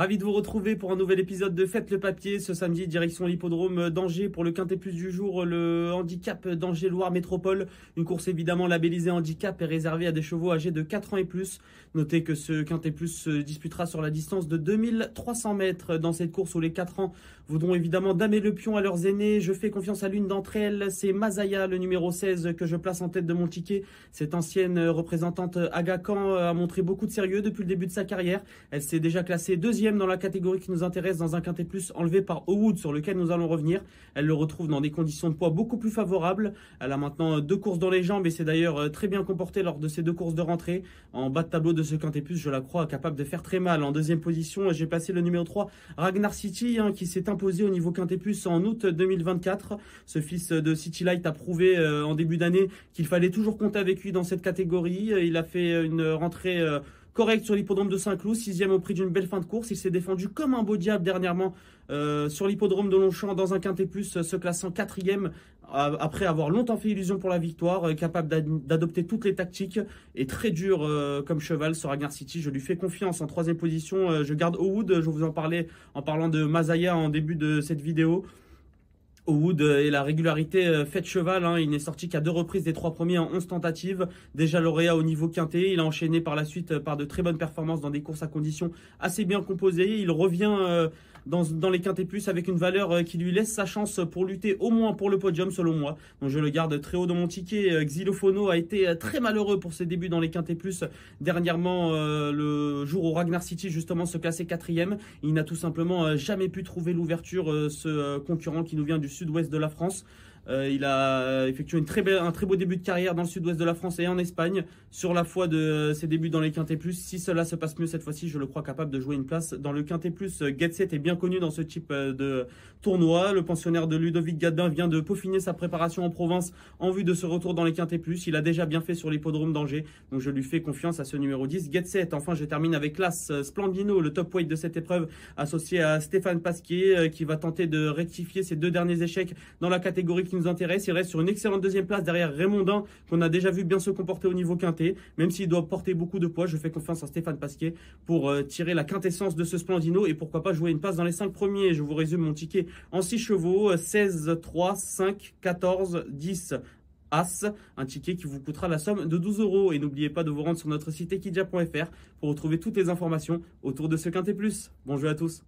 Ravi de vous retrouver pour un nouvel épisode de Faites le papier. Ce samedi, direction l'hippodrome d'Angers pour le Quintet Plus du jour, le handicap d'Angers-Loire Métropole. Une course évidemment labellisée handicap et réservée à des chevaux âgés de 4 ans et plus. Notez que ce Quintet Plus se disputera sur la distance de 2300 mètres. Dans cette course où les 4 ans voudront évidemment damer le pion à leurs aînés. Je fais confiance à l'une d'entre elles, c'est Mazaya, le numéro 16 que je place en tête de mon ticket. Cette ancienne représentante Agacan a montré beaucoup de sérieux depuis le début de sa carrière. Elle s'est déjà classée deuxième dans la catégorie qui nous intéresse dans un Quintet Plus enlevé par Owood sur lequel nous allons revenir. Elle le retrouve dans des conditions de poids beaucoup plus favorables. Elle a maintenant 2 courses dans les jambes et s'est d'ailleurs très bien comportée lors de ces 2 courses de rentrée. En bas de tableau de ce Quintet Plus, je la crois capable de faire très mal. En deuxième position, j'ai placé le numéro 3, Ragnar City, qui s'est imposé au niveau Quintet Plus en août 2024. Ce fils de City Light a prouvé en début d'année qu'il fallait toujours compter avec lui dans cette catégorie. Il a fait une rentrée correct sur l'hippodrome de Saint-Cloud, 6e au prix d'une belle fin de course. Il s'est défendu comme un beau diable dernièrement sur l'hippodrome de Longchamp dans un Quintet Plus, se classant 4e après avoir longtemps fait illusion pour la victoire, capable d'adopter toutes les tactiques et très dur comme cheval. Sur Ragnar City, je lui fais confiance. En 3e position, je garde Owood. Je vous en parlais en parlant de Mazaya en début de cette vidéo. Owood et la régularité fait de cheval, il n'est sorti qu'à 2 reprises des 3 premiers en 11 tentatives, déjà lauréat au niveau quintet. Il a enchaîné par la suite par de très bonnes performances dans des courses à conditions assez bien composées. Il revient dans les Quintet Plus avec une valeur qui lui laisse sa chance pour lutter au moins pour le podium selon moi. Donc je le garde très haut dans mon ticket. Xylophono a été très malheureux pour ses débuts dans les Quintet Plus dernièrement, le jour où Ragnar City justement se classait 4e. Il n'a tout simplement jamais pu trouver l'ouverture, ce concurrent qui nous vient du sud-ouest de la France. Il a effectué un très beau début de carrière dans le sud-ouest de la France et en Espagne. Sur la foi de ses débuts dans les Quintet Plus, si cela se passe mieux cette fois-ci, je le crois capable de jouer une place dans le Quintet Plus. Get Set est bien connu dans ce type de tournoi. Le pensionnaire de Ludovic Gadin vient de peaufiner sa préparation en province en vue de ce retour dans les Quintet Plus. Il a déjà bien fait sur l'hippodrome d'Angers, donc je lui fais confiance à ce numéro 10, Get Set. Enfin, je termine avec l'As Splendino, le top weight de cette épreuve, associé à Stéphane Pasquier, qui va tenter de rectifier ses 2 derniers échecs dans la catégorie qui nous intéresse. Il reste sur une excellente 2e place derrière Raymondin, qu'on a déjà vu bien se comporter au niveau quintet. Même s'il doit porter beaucoup de poids, je fais confiance à Stéphane Pasquier pour tirer la quintessence de ce Splendino et pourquoi pas jouer une place dans les 5 premiers. Je vous résume mon ticket en 6 chevaux, 16, 3, 5, 14, 10, As, un ticket qui vous coûtera la somme de 12 €. Et n'oubliez pas de vous rendre sur notre site equidia.fr pour retrouver toutes les informations autour de ce Quintet Plus. Bon jeu à tous.